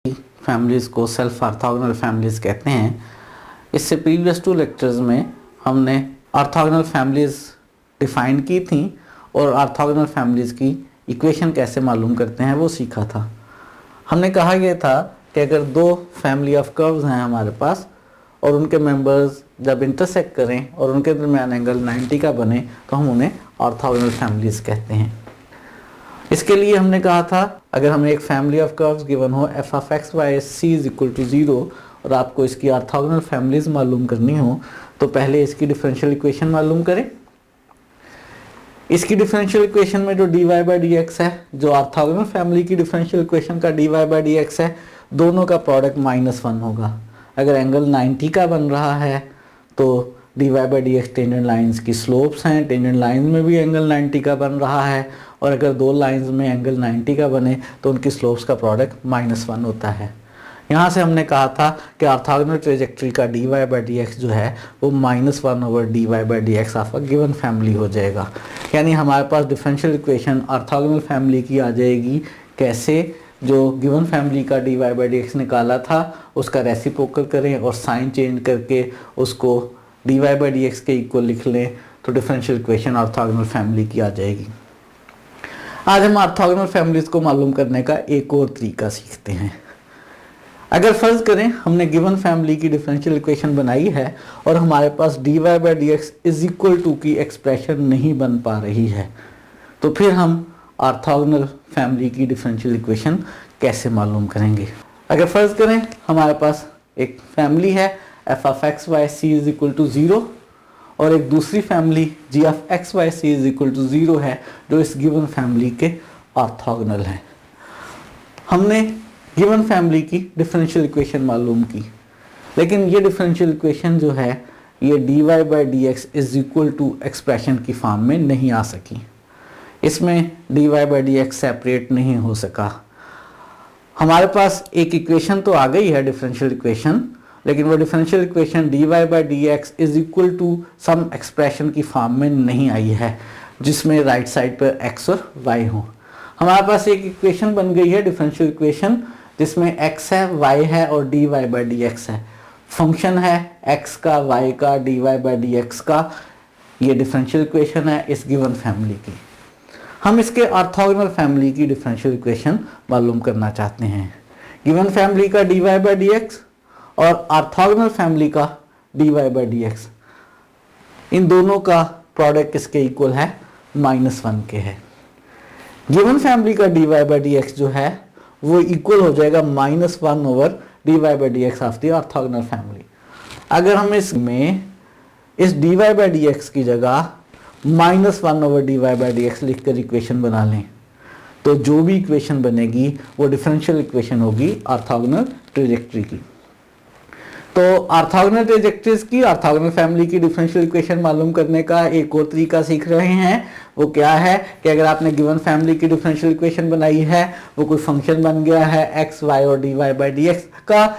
Families को self orthogonal families कहते हैं। इससे प्रीवियस 2 लेक्चर्स में हमने ऑर्थोगोनल फैमिलीज़ डिफ़ाइन की थी और ऑर्थोगोनल फैमिलीज़ की इक्वेशन कैसे मालूम करते हैं वो सीखा था। हमने कहा यह था कि अगर 2 फैमिली ऑफ कर्व्स हैं हमारे पास और उनके मेंबर्स जब इंटरसेक्ट करें और उनके दरमियान एंगल 90 का बने तो हम उन्हें ऑर्थोगोनल फैमिलीज़ कहते हैं। इसके लिए हमने कहा था अगर हमें एक फैमिली ऑफ कर्व्स गिवन हो f of x y c is equal to 0 और आपको इसकी ऑर्थोगोनल फैमिलीज मालूम करनी हो तो पहले इसकी डिफरेंशियल इक्वेशन मालूम करें। इसकी डिफरेंशियल इक्वेशन में जो dy बाई डी एक्स है, जो ऑर्थोगोनल फैमिली की डिफरेंशियल इक्वेशन का dy बाई डी एक्स है, दोनों का प्रोडक्ट -1 होगा। अगर एंगल 90 का बन रहा है तो dy by D x tangent lines की स्लोप्स हैं, टेंजेंट लाइन्स में भी एंगल 90 का बन रहा है और अगर 2 लाइंस में एंगल 90 का बने तो उनकी स्लोप्स का प्रोडक्ट -1 होता है। यहाँ से हमने कहा था कि ऑर्थोगोनल ट्रेजेक्ट्री का dy बाई डी एक्स जो है वो -1/dy by D x of a given family हो जाएगा। यानी हमारे पास डिफरेंशियल इक्वेशन ऑर्थोगोनल फैमिली की आ जाएगी। कैसे? जो गिवन फैमिली का dy बाई डी एक्स निकाला था उसका रेसिप्रोकल करें और साइन चेंज करके उसको dy बाई डी एक्स के इक्वल लिख लें तो डिफरेंशियल इक्वेशन ऑर्थोगोनल फैमिली की आ जाएगी। आज हम ऑर्थोगोनल फैमिलीज को मालूम करने का एक और तरीका सीखते हैं। अगर फर्ज करें हमने गिवन फैमिली की डिफरेंशियल इक्वेशन बनाई है और हमारे पास dy by D x is equal to की एक्सप्रेशन नहीं बन पा रही है तो फिर हम ऑर्थोगोनल फैमिली की डिफरेंशियल इक्वेशन कैसे मालूम करेंगे। अगर फर्ज करें हमारे पास एक फैमिली है f of x y c is equal to 0 और एक दूसरी family g of x y c is equal to 0 है जो इस गिवन फैमिली के ऑर्थोगोनल है। हमने गिवन फैमिली की डिफरेंशियल इक्वेशन मालूम की, लेकिन ये डिफरेंशियल इक्वेशन जो है ये dy by D x is equal to expression की फॉर्म में नहीं आ सकी। इसमें dy by D x separate नहीं हो सका। हमारे पास एक इक्वेशन तो आ गई है डिफरेंशियल इक्वेशन, लेकिन वो differential equation dy by D x is equal to some expression की फॉर्म में नहीं आई है जिसमें राइट साइड पर x और y हो। हमारे पास एक इक्वेशन बन गई है डिफरेंशियल इक्वेशन जिसमें x है, y है और dy बाई डी एक्स है। फंक्शन है x का, y का, dy बाई डी एक्स का। ये डिफरेंशियल इक्वेशन है इस गिवन फैमिली की। हम इसके ऑर्थोगोनल फैमिली की डिफरेंशियल इक्वेशन मालूम करना चाहते हैं। गिवन फैमिली का dy बाई डी एक्स और ऑर्थोगोनल फैमिली का dy बाई डी एक्स, इन दोनों का प्रोडक्ट किसके इक्वल है? -1 के है। गिवन फैमिली का dy बाई डी एक्स जो है वो इक्वल हो जाएगा -1/dy by D x of the orthogonal family. अगर हम इसमें इस dy बाई डी एक्स की जगह -1/dy बाई डी एक्स लिखकर इक्वेशन बना लें तो जो भी इक्वेशन बनेगी वो डिफरेंशियल इक्वेशन होगी ऑर्थोगोनल ट्रेजेक्ट्री की। तो ऑर्थोगोनल ट्रेजेक्ट्रीज की ऑर्थोगोनल फैमिली की डिफरेंशियल इक्वेशन मालूम करने का एक और तरीका सीख रहे हैं। वो क्या है कि अगर आपने गिवन फैमिली की डिफरेंशियल इक्वेशन बनाई है, वो कोई फंक्शन बन गया है x, y और dy बाई डी एक्स का,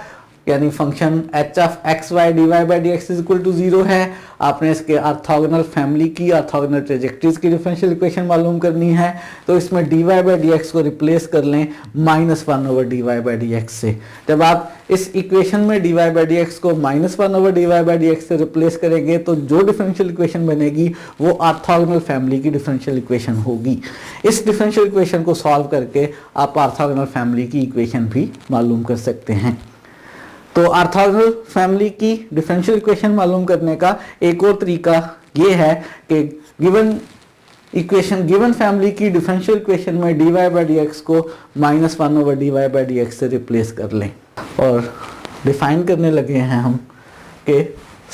यानी function h of x y dy by D x is equal to 0 है। आपने इसके ऑर्थोगोनल फैमिली की ऑर्थोगोनल ट्रेजेक्ट्रीज की डिफरेंशियल इक्वेशन मालूम करनी है तो इसमें dy बाई डी एक्स को रिप्लेस कर लें -1/dy बाई डी एक्स से। जब आप इस इक्वेशन में dy बाई डी एक्स को -1/dy बाई डी एक्स से रिप्लेस करेंगे तो जो डिफरेंशियल इक्वेशन बनेगी वो ऑर्थोगोनल फैमिली की डिफरेंशियल इक्वेशन होगी। इस डिफरेंशियल इक्वेशन को सॉल्व करके आप ऑर्थोगोनल फैमिली की इक्वेशन भी मालूम कर सकते हैं। तो ऑर्थोगोनल फैमिली की डिफरेंशियल इक्वेशन मालूम करने का एक और तरीका ये है कि गिवन फैमिली की डिफरेंशियल इक्वेशन में dy बाई डी एक्स को -1/dy बाई डी एक्स से रिप्लेस कर लें और डिफाइन करने लगे हैं हम कि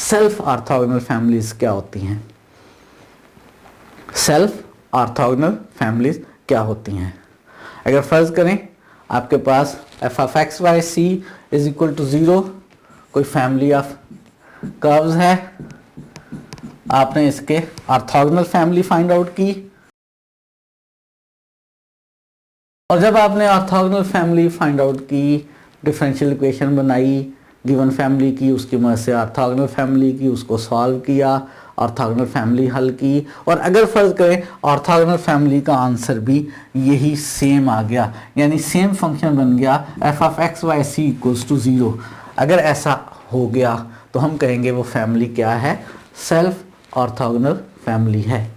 सेल्फ ऑर्थोगोनल फैमिलीज क्या होती हैं। सेल्फ ऑर्थोगोनल फैमिलीज क्या होती हैं? अगर फर्ज करें आपके पास f of x y c is equal to 0 कोई फैमिली ऑफ कर्व्स है, आपने इसके ऑर्थोगोनल फैमिली फाइंड आउट की और जब आपने ऑर्थोगोनल फैमिली फाइंड आउट की, डिफरेंशियल इक्वेशन बनाई गिवन फैमिली की, उसकी मदद से ऑर्थोगोनल फैमिली की, उसको सॉल्व किया ऑर्थोगोनल फैमिली हल की, और अगर फर्ज करें ऑर्थोगोनल फैमिली का आंसर भी यही सेम आ गया, यानी सेम फंक्शन बन गया f of x y c equals to 0। अगर ऐसा हो गया तो हम कहेंगे वो फैमिली क्या है, सेल्फ ऑर्थोगोनल फैमिली है।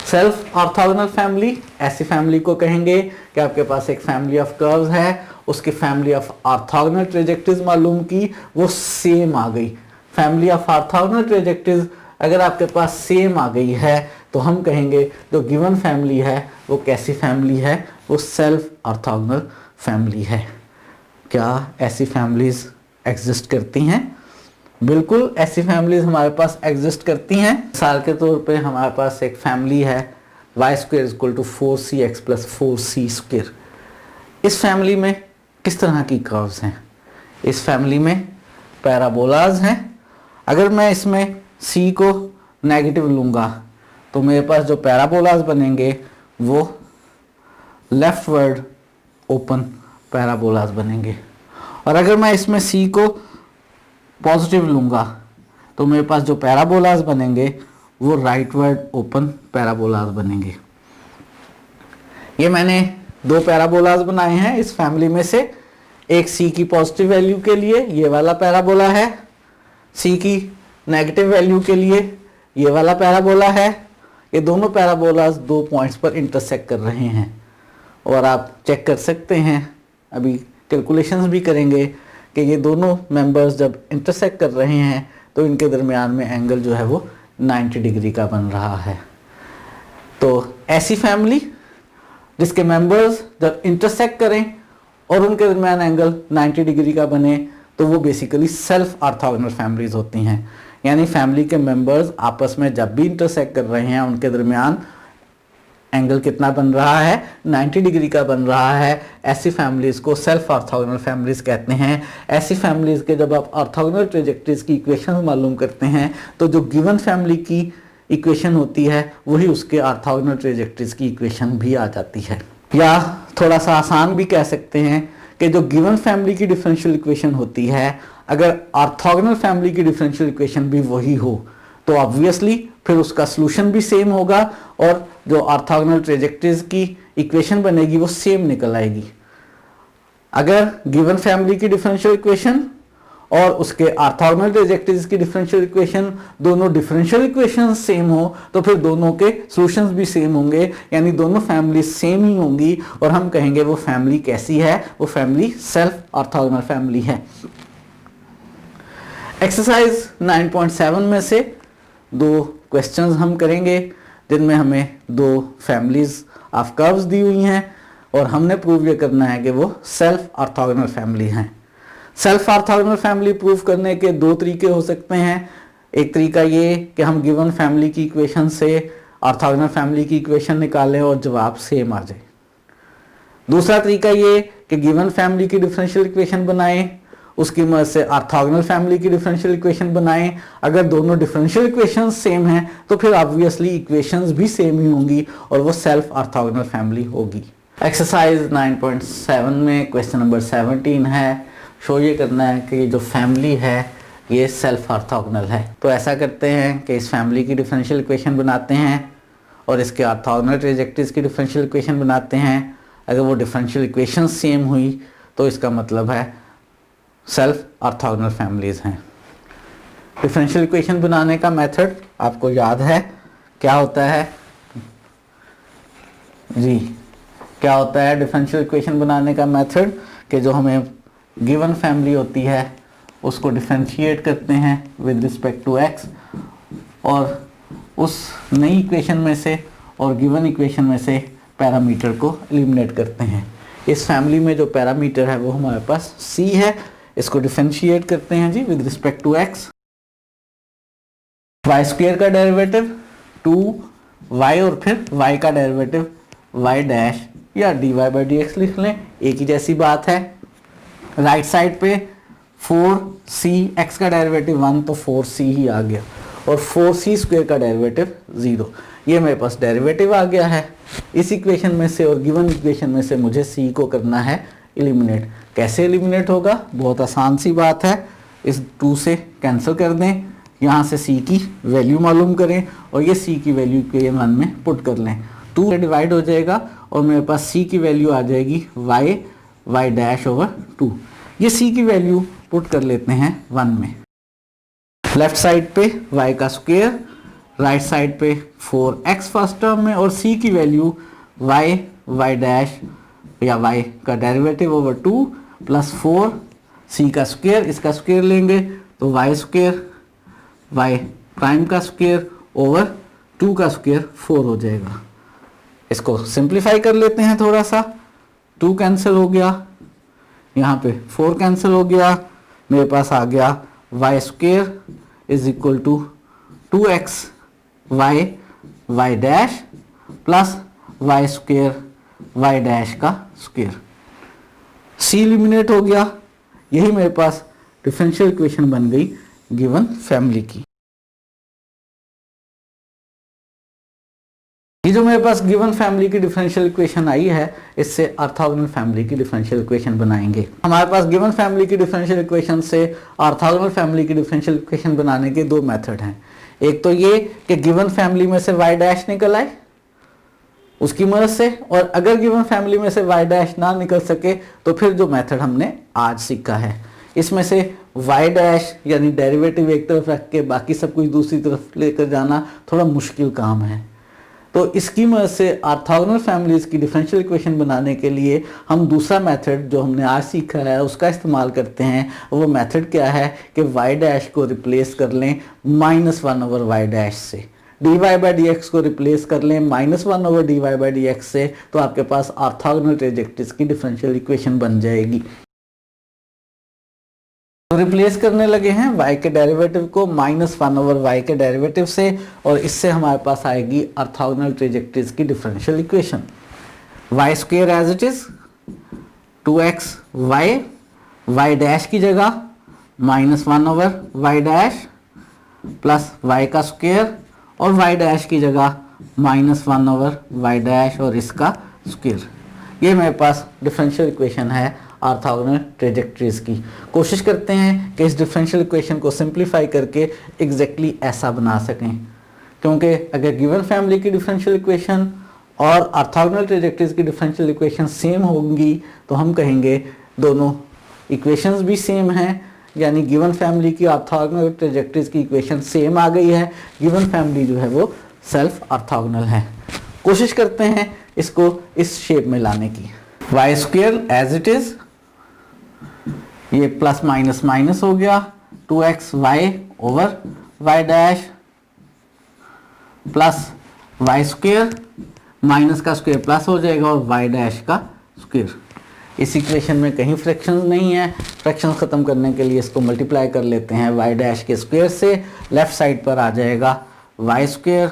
सेल्फ ऑर्थोगोनल फैमिली ऐसी फैमिली को कहेंगे कि आपके पास एक फैमिली ऑफ कर्व्स है, उसकी फैमिली ऑफ ऑर्थोगोनल ट्रेजेक्टरीज मालूम की, वो सेम आ गई। फैमिली ऑफ ऑर्थोगोनल ट्रेजेक्टरीज अगर आपके पास सेम आ गई है तो हम कहेंगे जो गिवन फैमिली है वो कैसी फैमिली है, वो सेल्फ ऑर्थोगोनल फैमिली है। क्या ऐसी फैमिलीज एग्जिस्ट करती हैं? बिल्कुल ऐसी फैमिलीज हमारे पास एग्जिस्ट करती हैं। मिसाल के तौर पे हमारे पास एक फैमिली है y square equal to 4cx plus 4c square. इस फैमिली में किस तरह की कर्व्स हैं? इस फैमिली में पैराबोलाज हैं। अगर मैं इसमें c को नेगेटिव लूँगा तो मेरे पास जो पैराबोलाज बनेंगे वो लेफ्टवर्ड ओपन पैराबोलाज बनेंगे, और अगर मैं इसमें c को पॉजिटिव लूँगा तो मेरे पास जो पैराबोलाज बनेंगे वो राइटवर्ड ओपन पैराबोलाज बनेंगे। ये मैंने दो पैराबोलाज बनाए हैं इस फैमिली में से, एक c की पॉजिटिव वैल्यू के लिए ये वाला पैराबोला है, c की नेगेटिव वैल्यू के लिए ये वाला पैराबोला है। ये दोनों पैराबोलाज दो पॉइंट्स पर इंटरसेक्ट कर रहे हैं, और आप चेक कर सकते हैं, अभी कैलकुलेशंस भी करेंगे कि ये दोनों मेंबर्स जब इंटरसेक्ट कर रहे हैं तो इनके दरमियान में एंगल जो है वो 90 डिग्री का बन रहा है। तो ऐसी फैमिली जिसके मेंबर्स जब इंटरसेक्ट करें और उनके दरमियान एंगल 90 डिग्री का बने तो वो बेसिकली सेल्फ ऑर्थोगोनल फैमिलीज होती हैं। यानी फैमिली के मेंबर्स आपस में जब भी इंटरसेक्ट कर रहे हैं उनके दरमियान एंगल कितना बन रहा है, 90 डिग्री का बन रहा है। ऐसी फैमिलीज को सेल्फ ऑर्थोगोनल फैमिलीज कहते हैं। ऐसी फैमिलीज के जब आप ऑर्थोगोनल ट्रेजेक्टरीज की इक्वेशन मालूम करते हैं तो जो गिवन फैमिली की इक्वेशन होती है वही उसके ऑर्थोगोनल ट्रेजेक्टरीज की इक्वेशन भी आ जाती है। या थोड़ा सा आसान भी कह सकते हैं कि जो गिवन फैमिली की डिफरेंशियल इक्वेशन होती है, अगर ऑर्थोगोनल फैमिली की डिफरेंशियल इक्वेशन भी वही हो तो ऑब्वियसली फिर उसका सॉल्यूशन भी सेम होगा और जो ऑर्थोगोनल ट्रेजेक्टरीज की इक्वेशन बनेगी वो सेम निकल आएगी। अगर गिवन फैमिली की डिफरेंशियल इक्वेशन और उसके ऑर्थोगोनल ट्रेजेक्टरीज की डिफरेंशियल इक्वेशन दोनों डिफरेंशियल इक्वेशन सेम हो तो फिर दोनों के सॉल्यूशंस भी सेम होंगे, यानी दोनों फैमिली सेम ही होंगी और हम कहेंगे वो फैमिली कैसी है, वो फैमिली सेल्फ ऑर्थोगोनल फैमिली है। एक्सरसाइज 9.7 में से दो क्वेश्चंस हम करेंगे जिनमें हमें दो फैमिलीज ऑफ कर्व्स दी हुई हैं और हमने प्रूव ये करना है कि वो सेल्फ ऑर्थोगोनल फैमिली हैं। सेल्फ ऑर्थोगोनल फैमिली प्रूव करने के दो तरीके हो सकते हैं। एक तरीका ये कि हम गिवन फैमिली की इक्वेशन से ऑर्थोगोनल फैमिली की इक्वेशन निकालें और जवाब सेम आ जाए। दूसरा तरीका ये कि गिवन फैमिली की डिफरेंशियल इक्वेशन बनाएं, उसकी मदद से ऑर्थोगोनल फैमिली की डिफरेंशियल इक्वेशन बनाएं। अगर दोनों डिफरेंशियल इक्वेशंस सेम हैं तो फिर ऑब्वियसली इक्वेशंस भी सेम ही होंगी और वो सेल्फ ऑर्थोगोनल फैमिली होगी। एक्सरसाइज 9.7 में क्वेश्चन नंबर 17 है, शो ये करना है कि जो फैमिली है ये सेल्फ ऑर्थोगोनल है। तो ऐसा करते हैं कि इस फैमिली की डिफरेंशियल इक्वेशन बनाते हैं और इसके ऑर्थोगोनल ट्रेजेक्टरीज की डिफरेंशियल इक्वेशन बनाते हैं। अगर वो डिफरेंशियल इक्वेशन सेम हुई तो इसका मतलब है सेल्फ ऑर्थोगोनल फैमिलीज हैं। डिफरेंशियल इक्वेशन बनाने का मेथड आपको याद है क्या होता है जी? क्या होता है डिफरेंशियल इक्वेशन बनाने का मेथड कि जो हमें गिवन फैमिली होती है उसको डिफरेंशिएट करते हैं विद रिस्पेक्ट टू एक्स और उस नई इक्वेशन में से और गिवन इक्वेशन में से पैरामीटर को एलिमिनेट करते हैं। इस फैमिली में जो पैरामीटर है वो हमारे पास c है, इसको डिफरेंशिएट करते हैं जी with respect to X. Y square का डेरिवेटिव 2y और फिर y का डेरिवेटिव y डैश या dy बाई डी एक्स लिख लें, एक ही जैसी बात है। राइट साइड पे 4c x का डेरिवेटिव 1 तो 4c ही आ गया और 4c स्क्वेयर का डेरिवेटिव 0। ये मेरे पास डेरिवेटिव आ गया है इस इक्वेशन में से और गिवन इक्वेशन में से मुझे c को करना है एलिमिनेट। कैसे एलिमिनेट होगा? बहुत आसान सी बात है, इस 2 से कैंसिल कर दें, यहाँ से c की वैल्यू मालूम करें और ये c की वैल्यू के 1 में पुट कर लें, 2 से डिवाइड हो जाएगा और मेरे पास c की वैल्यू आ जाएगी y डैश ओवर 2। ये c की वैल्यू पुट कर लेते हैं 1 में। लेफ्ट साइड पे y का स्क्वायर, राइट साइड पे 4x फर्स्ट टर्म में और c की वैल्यू y डैश या y का डेरिवेटिव ओवर 2 प्लस 4 c का स्क्वायर, इसका स्क्वायर लेंगे तो y स्क्वायर y प्राइम का स्क्वायर ओवर 2 का स्क्वायर 4 हो जाएगा। इसको सिंप्लीफाई कर लेते हैं थोड़ा सा, 2 कैंसिल हो गया, यहाँ पे 4 कैंसिल हो गया, मेरे पास आ गया y square is equal to 2x y dash plus y square y dash का स्क्वायर। c एलिमिनेट हो गया, यही मेरे पास डिफरेंशियल इक्वेशन बन गई गिवन फैमिली की। ये जो मेरे पास गिवन फैमिली की डिफरेंशियल इक्वेशन आई है, इससे ऑर्थोगोनल फैमिली की डिफरेंशियल इक्वेशन बनाएंगे। हमारे पास गिवन फैमिली की डिफरेंशियल इक्वेशन से ऑर्थोगोनल फैमिली की डिफरेंशियल इक्वेशन बनाने के 2 मेथड हैं। एक तो ये कि गिवन फैमिली में से y डैश निकल आए उसकी मदद से, और अगर गिवन फैमिली में से y डैश ना निकल सके तो फिर जो मेथड हमने आज सीखा है, इसमें से y डैश यानी डेरिवेटिव एक तरफ रख के बाकी सब कुछ दूसरी तरफ लेकर जाना थोड़ा मुश्किल काम है। तो इसकी मदद से ऑर्थोगोनल फैमिलीज की डिफरेंशियल इक्वेशन बनाने के लिए हम दूसरा मेथड जो हमने आज सीखा है उसका इस्तेमाल करते हैं। वो मेथड क्या है कि y डैश को रिप्लेस कर लें -1 ओवर y डैश से, dy बाई dx को रिप्लेस कर लें -1 ओवर dy बाई dx से, तो आपके पास ऑर्थोगोनल ट्रेजेक्टरीज की डिफरेंशियल इक्वेशन बन जाएगी। तो रिप्लेस करने लगे हैं y के डेरिवेटिव को -1 ओवर y के डेरिवेटिव से, और इससे हमारे पास आएगी ऑर्थोगोनल ट्रेजेक्टरीज की differential equation. y square as it is 2x y dash की जगह -1 over y dash plus y का स्क्वायर और y डैश की जगह -1 ओवर y डैश और इसका स्क्वायर। ये मेरे पास डिफरेंशियल इक्वेशन है ऑर्थोगोनल ट्रेजेक्टरीज की। कोशिश करते हैं कि इस डिफरेंशियल इक्वेशन को सिंप्लीफाई करके एग्जैक्टली ऐसा बना सकें, क्योंकि अगर गिवन फैमिली की डिफरेंशियल इक्वेशन और ऑर्थोगोनल ट्रेजेक्टरीज की डिफरेंशियल इक्वेशन सेम होंगी तो हम कहेंगे दोनों इक्वेशंस भी सेम हैं, यानी गिवन फैमिली की ऑर्थोगोनल ट्रेजेक्टरीज की इक्वेशन सेम आ गई है, गिवन फैमिली जो है वो सेल्फ ऑर्थोगोनल है। कोशिश करते हैं इसको इस शेप में लाने की। y square as it is, ये प्लस माइनस माइनस हो गया, 2x y over y dash plus y square, minus का स्क्वायर प्लस हो जाएगा और y डैश का स्क्वायर। इस इक्वेशन में कहीं फ्रैक्शंस नहीं है, फ्रैक्शंस खत्म करने के लिए इसको मल्टीप्लाई कर लेते हैं y डैश के स्क्वायर से। लेफ्ट साइड पर आ जाएगा y स्क्वायर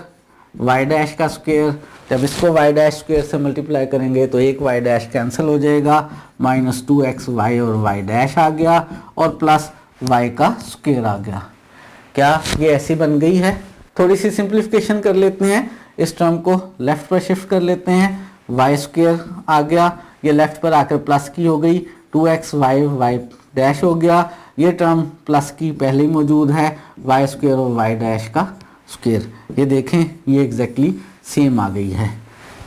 y डैश का स्क्वायर, जब इसको y डैश स्क्वायर से मल्टीप्लाई करेंगे तो एक y डैश कैंसिल हो जाएगा, -2xy और y डैश आ गया और प्लस y का स्क्वायर आ गया। क्या ये ऐसी बन गई है? थोड़ी सी सिंप्लीफिकेशन कर लेते हैं, इस टर्म को लेफ्ट पर शिफ्ट कर लेते हैं, y स्क्वायर आ गया, ये लेफ्ट पर आकर प्लस की हो गई, 2xy y डैश हो गया, ये टर्म प्लस की पहले ही मौजूद है, y स्क्वायर और y डैश का स्क्वायर। ये देखें ये एग्जैक्टली सेम आ गई है।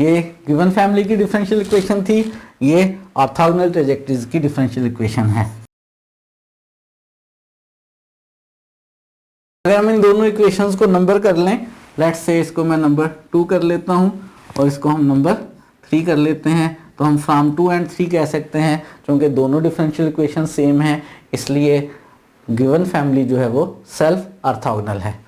ये गिवन फैमिली की डिफरेंशियल इक्वेशन थी, ये ऑर्थोगोनल ट्रेजेक्टरीज की डिफरेंशियल इक्वेशन है। अगर हम इन दोनों इक्वेशंस को नंबर कर लें, लेट्स से इसको मैं नंबर 2 कर लेता हूं और इसको हम नंबर 3 कर लेते हैं, तो हम फ्रॉम 2 एंड 3 कह सकते हैं, क्योंकि दोनों डिफरेंशियल इक्वेशन सेम है, इसलिए गिवन फैमिली जो है वो सेल्फ ऑर्थोगोनल है।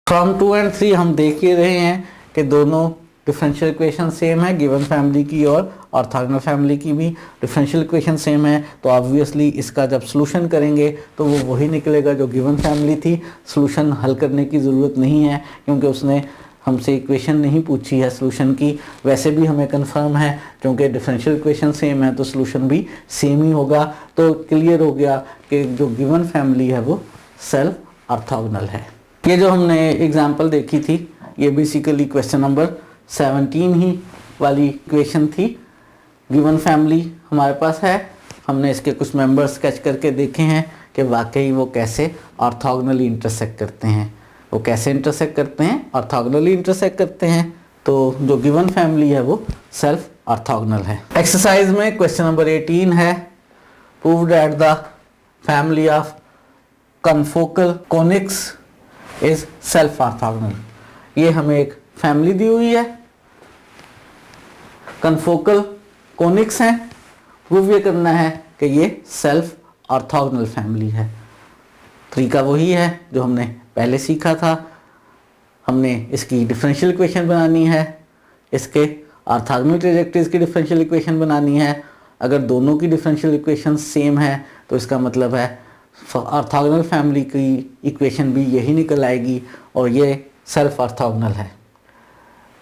फ्रॉम 2 एंड 3 हम देख ही रहे हैं कि दोनों डिफरेंशियल इक्वेशन सेम है, गिवन फैमिली की और ऑर्थोगोनल फैमिली की भी डिफरेंशियल इक्वेशन सेम है। तो ऑब्वियसली इसका जब सॉल्यूशन करेंगे तो वो वही निकलेगा जो गिवन फैमिली थी। सॉल्यूशन हल करने की ज़रूरत नहीं है, क्योंकि उसने हमसे इक्वेशन नहीं पूछी है सॉल्यूशन की। वैसे भी हमें कंफर्म है, क्योंकि डिफरेंशियल इक्वेशन सेम है तो सॉल्यूशन भी सेम ही होगा। तो क्लियर हो गया कि जो गिवन फैमिली है वो सेल्फ ऑर्थोगोनल है। ये जो हमने एग्जाम्पल देखी थी, ये बेसिकली क्वेश्चन नंबर 17 ही वाली इक्वेशन थी। गिवन फैमिली हमारे पास है, हमने इसके कुछ मेंबर्स स्केच करके देखे हैं कि वाकई वो कैसे ऑर्थोगोनली इंटरसेक्ट करते हैं। वो कैसे इंटरसेक्ट करते हैं? ऑर्थोगोनली इंटरसेक्ट करते हैं। तो जो गिवन फैमिली है वो सेल्फ ऑर्थोगोनल है। एक्सरसाइज में क्वेश्चन नंबर 18 है, prove that the family of confocal conics is self orthogonal. ये हमें एक फैमिली दी हुई है, कनफोकल कोनिक्स हैं, प्रूव ये करना है कि ये सेल्फ ऑर्थोगोनल फैमिली है। तरीका वही है जो हमने पहले सीखा था। हमने इसकी डिफरेंशियल इक्वेशन बनानी है, इसके ऑर्थोगोनल ट्राजेक्टरीज की डिफरेंशियल इक्वेशन बनानी है। अगर दोनों की डिफरेंशियल इक्वेशन सेम है तो इसका मतलब है ऑर्थोगोनल फैमिली की इक्वेशन भी यही निकल आएगी और ये सेल्फ ऑर्थोगोनल है।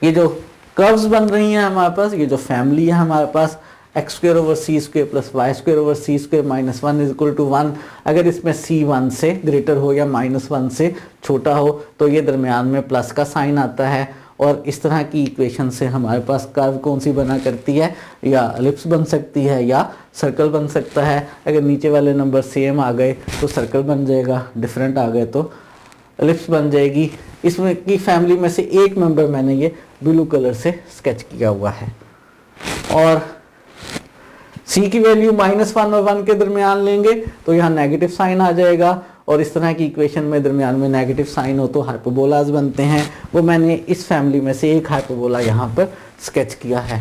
ये जो कर्व्स बन रही हैं हमारे पास, ये जो फैमिली है हमारे पास X square over C square plus Y square over C square minus 1 is equal to 1, अगर इसमें सी 1 से ग्रेटर हो या माइनस 1 से छोटा हो तो ये दरमियान में प्लस का साइन आता है। और इस तरह की इक्वेशन से हमारे पास कर्व कौन सी बना करती है, या एलिप्स बन सकती है या सर्कल बन सकता है। अगर नीचे वाले नंबर सेम आ गए तो सर्कल बन जाएगा, डिफरेंट आ गए तो एलिप्स बन जाएगी। इसमें की फैमिली में से एक मेंबर मैंने ये ब्लू कलर से स्केच किया हुआ है। और c की वैल्यू -1 और 1 के दरमियान लेंगे तो यहाँ नेगेटिव साइन आ जाएगा, और इस तरह की इक्वेशन में दरमियान में नेगेटिव साइन हो तो हाइपरबोलाज बनते हैं। वो मैंने इस फैमिली में से एक हाइपरबोला यहाँ पर स्केच किया है।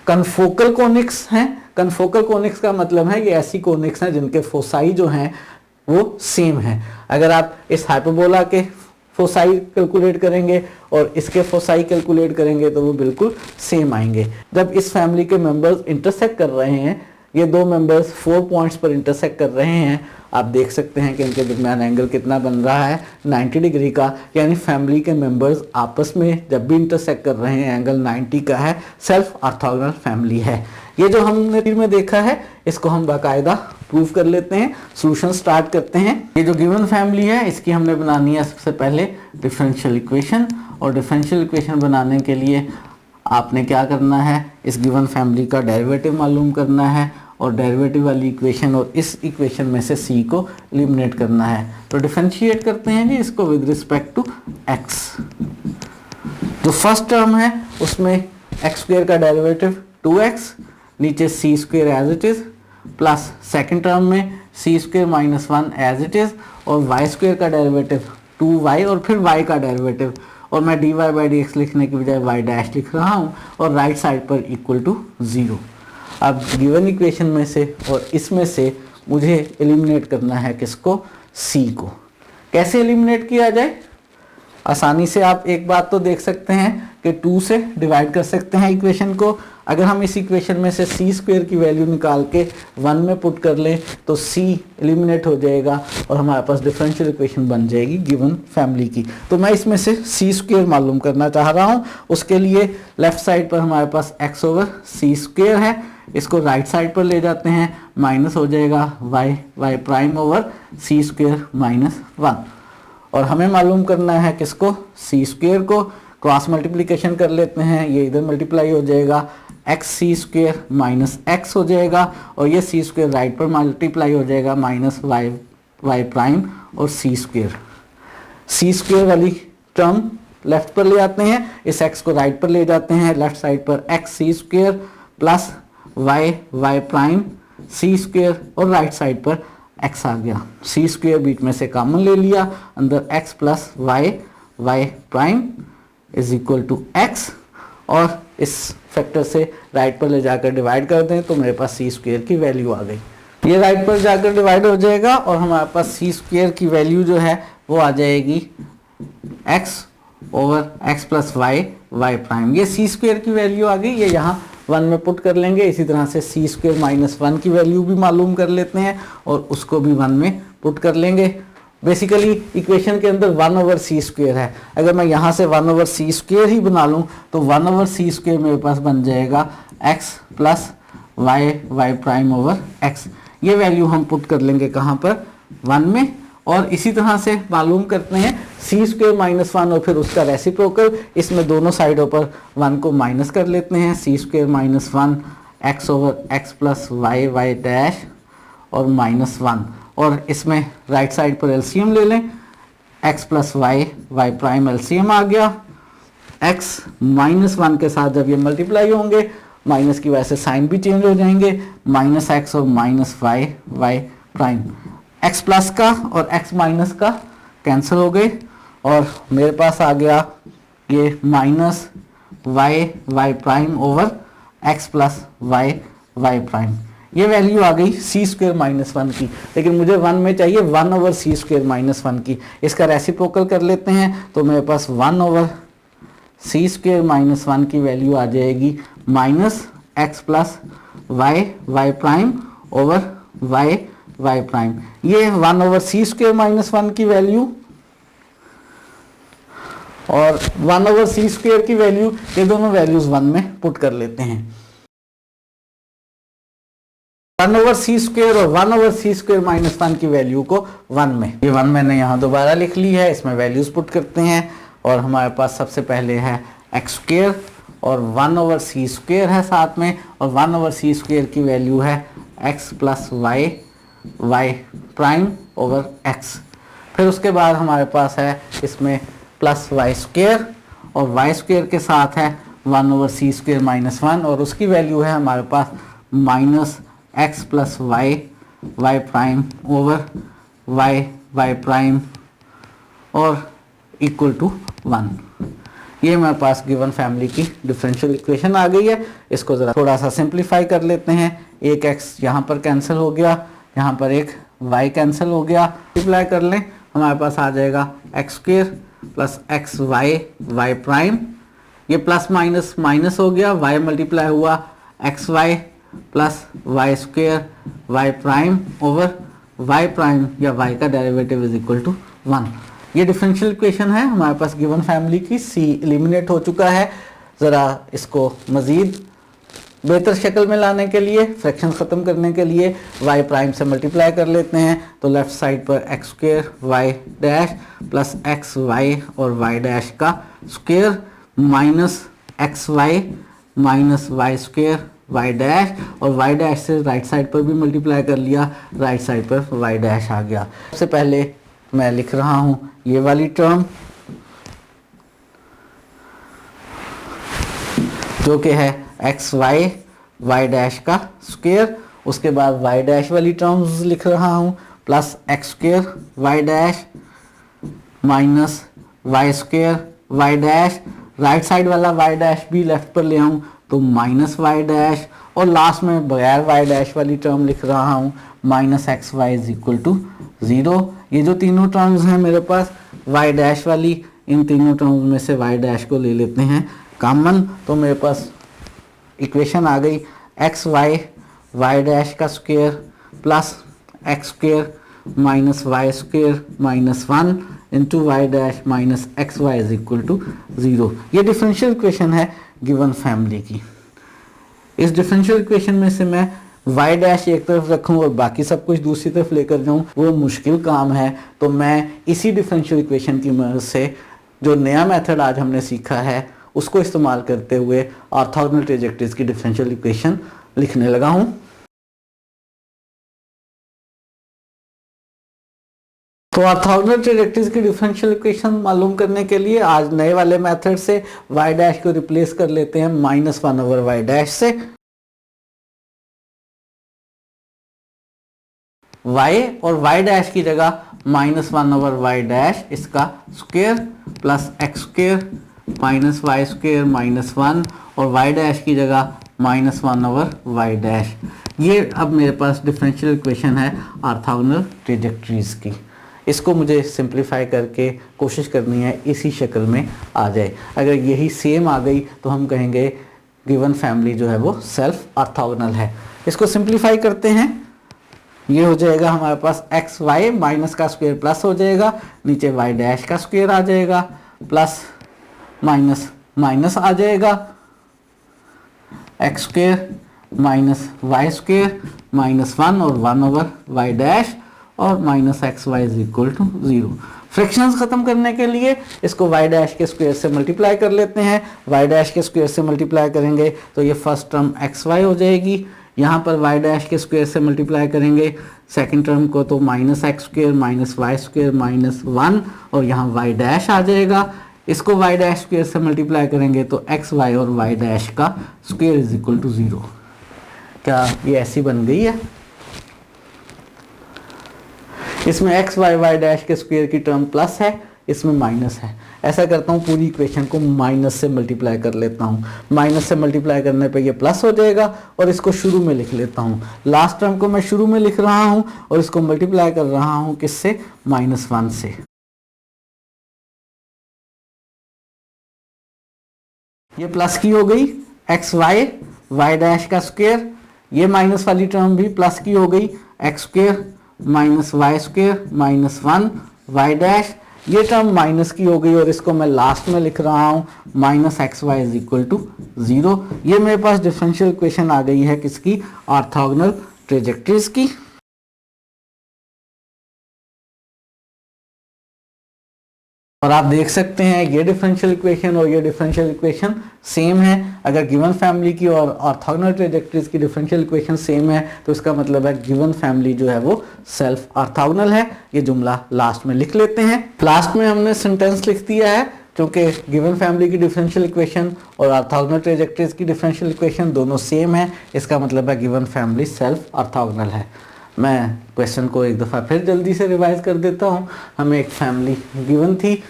कनफोकल कोनिक्स हैं, कनफोकल कोनिक्स का मतलब है ये ऐसी कोनिक्स हैं जिनके फोसाई जो हैं वो सेम है। अगर आप इस हाइपरबोला के फोसाई कैलकुलेट करेंगे और इसके फोसाई कैलकुलेट करेंगे तो वो बिल्कुल सेम आएंगे। जब इस फैमिली के मेंबर्स इंटरसेक्ट कर रहे हैं, ये दो मेंबर्स 4 पॉइंट्स पर इंटरसेक्ट कर रहे हैं, आप देख सकते हैं कि इनके दरमियान एंगल कितना बन रहा है, 90 डिग्री का। यानी फैमिली के मेंबर्स आपस में जब भी इंटरसेक्ट कर रहे हैं एंगल 90 का है, सेल्फ ऑर्थोगोनल फैमिली है। ये जो हमने फिर में देखा है इसको हम बाकायदा प्रूव कर लेते हैं। सॉल्यूशन स्टार्ट करते हैं। ये जो गिवन फैमिली है इसकी हमने बनानी है सबसे पहले डिफरेंशियल इक्वेशन, और डिफरेंशियल इक्वेशन बनाने के लिए आपने क्या करना है, इस गिवन फैमिली का डेरिवेटिव मालूम करना है और डेरिवेटिव वाली इक्वेशन और इस इक्वेशन में से c को एलिमिनेट करना है। तो डिफरेंशिएट करते हैं जी इसको विद रिस्पेक्ट टू x। जो फर्स्ट टर्म है उसमें एक्स स्क्वायर का डेरिवेटिव 2x, नीचे C square as it is, plus second term में C square minus 1 as it is, और वाई स्क्वायर का डेरिवेटिव 2y और फिर y का डेरिवेटिव, और मैं dy बाई डी एक्स लिखने की बजाय y डैश लिख रहा हूँ और राइट साइड पर इक्वल टू 0। अब गिवन इक्वेशन में से और इसमें से मुझे एलिमिनेट करना है किसको, c को। कैसे एलिमिनेट किया जाए? आसानी से आप एक बात तो देख सकते हैं कि 2 से डिवाइड कर सकते हैं इक्वेशन को। अगर हम इस इक्वेशन में से सी स्क्वायर की वैल्यू निकाल के 1 में पुट कर लें तो c एलिमिनेट हो जाएगा और हमारे पास डिफरेंशियल इक्वेशन बन जाएगी गिवन फैमिली की। तो मैं इसमें से सी स्क्वायर मालूम करना चाह रहा हूँ। उसके लिए लेफ्ट साइड पर हमारे पास x ओवर सी स्क्वायर है, इसको राइट साइड पर ले जाते हैं, माइनस हो जाएगा y prime over C square minus 1। और हमें मालूम करना है किसको, सी स्क्वायर को। क्रॉस मल्टीप्लिकेशन कर लेते हैं, ये इधर मल्टीप्लाई हो जाएगा, x c square minus x हो जाएगा, और ये सी स्क्वायर राइट पर मल्टीप्लाई हो जाएगा माइनस वाई प्राइम और सी स्क्वायर। सी स्क्वायर वाली टर्म लेफ्ट पर ले आते हैं, इस एक्स को राइट पर ले जाते हैं, लेफ्ट साइड पर x c square plus y prime c square और राइट साइड पर x आ गया। सी स्क्वायर बीच में से कॉमन ले लिया, अंदर x plus y prime is equal to x, और इस फैक्टर से राइट पर ले जाकर डिवाइड कर दें तो मेरे पास सी स्क्वायर की वैल्यू आ गई। ये राइट पर जाकर डिवाइड हो जाएगा और हमारे पास सी स्क्वायर की वैल्यू जो है वो आ जाएगी x over x plus y prime. ये सी स्क्वायर की वैल्यू आ गई, ये यहाँ 1 में पुट कर लेंगे। इसी तरह से सी स्क्वायर माइनस 1 की वैल्यू भी मालूम कर लेते हैं और उसको भी 1 में पुट कर लेंगे। बेसिकली इक्वेशन के अंदर 1 ओवर सी स्क्वायर है, अगर मैं यहाँ से 1 ओवर सी स्क्वायर ही बना लूँ तो 1 ओवर सी स्क्वायर मेरे पास बन जाएगा x plus y prime over x। ये वैल्यू हम पुट कर लेंगे कहाँ पर, 1 में। और इसी तरह से मालूम करते हैं सी स्क्वायर माइनस 1 और फिर उसका रेसिप्रोकल, इसमें दोनों साइडों पर 1 को माइनस कर लेते हैं। C square minus 1 x over x plus y y dash और -1, और इसमें राइट साइड पर एलसीएम ले लें, x plus y y prime LCM आ गया। x -1 के साथ जब ये मल्टीप्लाई होंगे, माइनस की वजह से साइन भी चेंज हो जाएंगे, -x और -y y prime, x plus का और x माइनस का कैंसिल हो गए और मेरे पास आ गया ये -y y prime over x plus y y prime. ये वैल्यू आ गई सी स्क्वेयर -1 की, लेकिन मुझे 1 में चाहिए 1 ओवर सी स्क्वेयर -1 की। इसका रेसिप्रोकल कर लेते हैं तो मेरे पास 1 ओवर सी स्क्वेयर -1 की वैल्यू आ जाएगी -x plus y y prime over y y prime. ये 1 ओवर सी स्क्वेयर -1 की वैल्यू और 1 ओवर सी स्क्वेयर की वैल्यू, ये दोनों वैल्यूज 1 में पुट कर लेते हैं। 1 ओवर सी स्क्वेयर और 1 ओवर सी स्क्वेयर -1 की वैल्यू को 1 में, ये 1 मैंने यहाँ दोबारा लिख ली है, इसमें वैल्यूज पुट करते हैं और हमारे पास सबसे पहले है एक्स स्क्वेयर और 1 ओवर सी स्क्वेयर है साथ में, और 1 ओवर सी स्क्वेयर की वैल्यू है x plus y y prime over x. फिर उसके बाद हमारे पास है इसमें प्लस वाई स्क्वेयर और वाई स्क्वेयर के साथ है 1 ओवर सी स्क्वेयर -1 और उसकी वैल्यू है हमारे पास -x plus y y prime over y y prime और इक्वल टू 1। ये मेरे पास गिवन फैमिली की डिफरेंशियल इक्वेशन आ गई है। इसको ज़रा थोड़ा सा सिंप्लीफाई कर लेते हैं। एक x यहाँ पर कैंसिल हो गया, यहाँ पर एक y कैंसिल हो गया, मल्टीप्लाई कर लें, हमारे पास आ जाएगा x square plus x y y prime, ये प्लस माइनस माइनस हो गया, y मल्टीप्लाई हुआ x y plus y square y prime over y prime या y का डेरिवेटिव इज इक्वल टू 1। ये डिफरेंशियल इक्वेशन है हमारे पास गिवन फैमिली की। c एलिमिनेट हो चुका है। ज़रा इसको मज़ीद बेहतर शक्ल में लाने के लिए, फ्रैक्शन ख़त्म करने के लिए y प्राइम से मल्टीप्लाई कर लेते हैं, तो लेफ़्ट साइड पर x square y dash plus x y और वाई डैश का square minus x y minus y square y dash, और वाई डैश से राइट साइड पर भी मल्टीप्लाई कर लिया, राइट साइड पर वाई डैश आ गया। सबसे पहले मैं लिख रहा हूँ ये वाली टर्म जो कि है एक्स वाई वाई डैश का स्क्वेयर, उसके बाद वाई डैश वाली टर्म्स लिख रहा हूँ plus x square y dash minus y square y dash, right side वाला वाई डैश भी लेफ्ट पर ले आऊँ तो माइनस वाई डैश, और लास्ट में बगैर वाई डैश वाली टर्म लिख रहा हूँ minus x y is equal to 0। ये जो तीनों टर्म्स हैं मेरे पास वाई डैश वाली, इन तीनों टर्म्स में से वाई डैश को ले लेते हैं कॉमन, तो मेरे पास इक्वेशन आ गई एक्स वाई वाई डैश का square plus x square minus y square minus 1 into y dash minus x y is equal to 0। ये डिफरेंशियल इक्वेशन है गिवन फैमिली की। इस डिफरेंशियल इक्वेशन में से मैं वाई डैश एक तरफ रखूं और बाकी सब कुछ दूसरी तरफ लेकर जाऊं वो मुश्किल काम है, तो मैं इसी डिफरेंशियल इक्वेशन की मदद से जो नया मेथड आज हमने सीखा है उसको इस्तेमाल करते हुए ऑर्थोगोनल ट्रेजेक्टरीज की डिफरेंशियल इक्वेशन लिखने लगा हूं। तो ऑर्थोगोनल ट्रेजेक्टरीज की डिफरेंशियल इक्वेशन मालूम करने के लिए आज नए वाले मेथड से वाई डैश को रिप्लेस कर लेते हैं -1 ओवर वाई डैश से। y और y डैश की जगह -1 ओवर वाई डैश इसका square plus x square minus y square minus 1 और y डैश की जगह -1 ओवर वाई डैश। ये अब मेरे पास डिफरेंशियल इक्वेशन है ऑर्थोगोनल ट्रेजेक्टरीज की। इसको मुझे सिंप्लीफाई करके कोशिश करनी है इसी शक्ल में आ जाए। अगर यही सेम आ गई तो हम कहेंगे गिवन फैमिली जो है वो सेल्फ ऑर्थोगोनल है। इसको सिंप्लीफाई करते हैं, ये हो जाएगा हमारे पास एक्स वाई माइनस का स्क्वायर प्लस हो जाएगा, नीचे वाई डैश का स्क्वायर आ जाएगा, प्लस माइनस माइनस आ जाएगा, x square minus y square minus 1 और 1 ओवर वाई डैश और minus x y is equal to 0। Fractions खत्म करने के लिए इसको y डैश के स्क्वायर से मल्टीप्लाई कर लेते हैं। y डैश के स्क्वायर से मल्टीप्लाई करेंगे तो ये फर्स्ट टर्म xy हो जाएगी। यहाँ पर y डैश के स्क्वायर से मल्टीप्लाई करेंगे सेकंड टर्म को तो minus x square minus y square minus 1 और यहाँ y डैश आ जाएगा। इसको y डैश स्क्वायर से मल्टीप्लाई करेंगे तो एक्स वाई और y डैश का स्क्वायर इज इक्वल टू 0। क्या ये ऐसी बन गई है? इसमें एक्स वाई वाई डैश के स्क्वायर की टर्म प्लस है, इसमें माइनस है। ऐसा करता हूँ पूरी इक्वेशन को माइनस से मल्टीप्लाई कर लेता हूँ। माइनस से मल्टीप्लाई करने पे ये प्लस हो जाएगा और इसको शुरू में लिख लेता हूँ। लास्ट टर्म को मैं शुरू में लिख रहा हूँ और इसको मल्टीप्लाई कर रहा हूँ किससे? -1 से। ये प्लस की हो गई एक्स वाई वाई डैश का स्क्वायर, ये माइनस वाली टर्म भी प्लस की हो गई x square minus y square minus 1 y dash, ये टर्म माइनस की हो गई और इसको मैं लास्ट में लिख रहा हूँ minus x y is equal to 0। ये मेरे पास डिफरेंशियल इक्वेशन आ गई है किसकी? ऑर्थोगोनल ट्रेजेक्टरीज की। और आप देख सकते हैं ये डिफरेंशियल इक्वेशन और ये डिफरेंशियल इक्वेशन सेम है। अगर गिवन फैमिली की और ऑर्थोगोनल ट्रेजेक्टरीज की डिफरेंशियल इक्वेशन सेम है तो इसका मतलब है गिवन फैमिली जो है वो सेल्फ ऑर्थोगोनल है। ये जुमला लास्ट में लिख लेते हैं। लास्ट में हमने सेंटेंस लिख दिया है क्योंकि गिवन फैमिली की डिफरेंशियल इक्वेशन और ऑर्थोगोनल ट्रेजेक्टरीज की डिफरेंशियल इक्वेशन दोनों सेम है। इसका मतलब है गिवन फैमिली सेल्फ ऑर्थोगोनल है। मैं क्वेश्चन को एक दफ़ा फिर जल्दी से रिवाइज कर देता हूँ। हमें एक फैमिली गिवन थी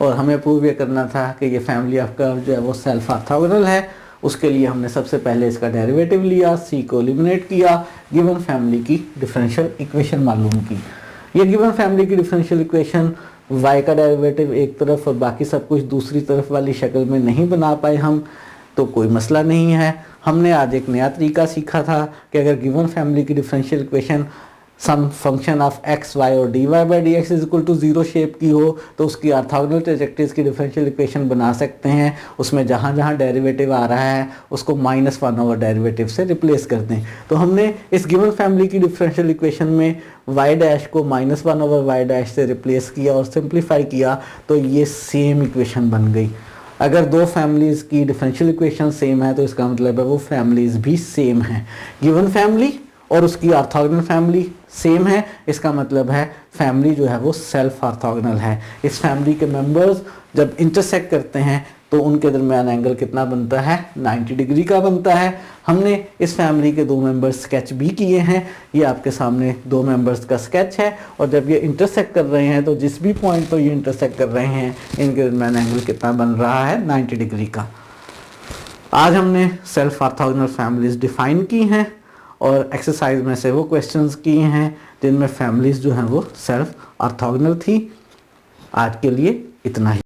और हमें प्रूव ये करना था कि ये फैमिली ऑफ कर्व जो है वो सेल्फ ऑर्थोगोनल है। उसके लिए हमने सबसे पहले इसका डेरिवेटिव लिया, सी को एलिमिनेट किया, गिवन फैमिली की डिफरेंशियल इक्वेशन मालूम की। ये गिवन फैमिली की डिफरेंशियल इक्वेशन y का डेरिवेटिव एक तरफ और बाकी सब कुछ दूसरी तरफ वाली शक्ल में नहीं बना पाए हम, तो कोई मसला नहीं है। हमने आज एक नया तरीका सीखा था कि अगर गिवन फैमिली की differential equation some function of x y और d y by D x is equal to 0 shape की हो तो उसकी ऑर्थोगोनल ट्रेजेक्टरीज की डिफरेंशियल इक्वेशन बना सकते हैं। उसमें जहाँ जहाँ डेरिवेटिव आ रहा है उसको -1 ओवर डेरिवेटिव से रिप्लेस कर दें। तो हमने इस गिवन फैमिली की डिफरेंशियल इक्वेशन में y डैश को -1 ओवर y डैश से रिप्लेस किया और सिंप्लीफाई किया तो ये सेम इक्वेशन बन गई। अगर दो फैमिलीज की डिफरेंशियल इक्वेशन सेम है तो इसका मतलब है वो फैमिलीज भी सेम हैं। गिवन फैमिली और उसकी ऑर्थोगोनल फैमिली सेम है, इसका मतलब है फैमिली जो है वो सेल्फ ऑर्थोगोनल है। इस फैमिली के मेंबर्स जब इंटरसेक्ट करते हैं तो उनके दरमियान एंगल कितना बनता है? 90 डिग्री का बनता है। हमने इस फैमिली के दो मेंबर्स स्केच भी किए हैं। ये आपके सामने दो मेंबर्स का स्केच है और जब ये इंटरसेक्ट कर रहे हैं तो जिस भी पॉइंट पर ये इंटरसेक्ट कर रहे हैं इनके दरमियान एंगल कितना बन रहा है? 90 डिग्री का। आज हमने सेल्फ ऑर्थोगोनल फैमिलीज डिफाइन की हैं और एक्सरसाइज में से वो क्वेश्चंस किए हैं जिनमें फैमिलीज जो हैं वो सेल्फ ऑर्थोगोनल थी। आज के लिए इतना ही।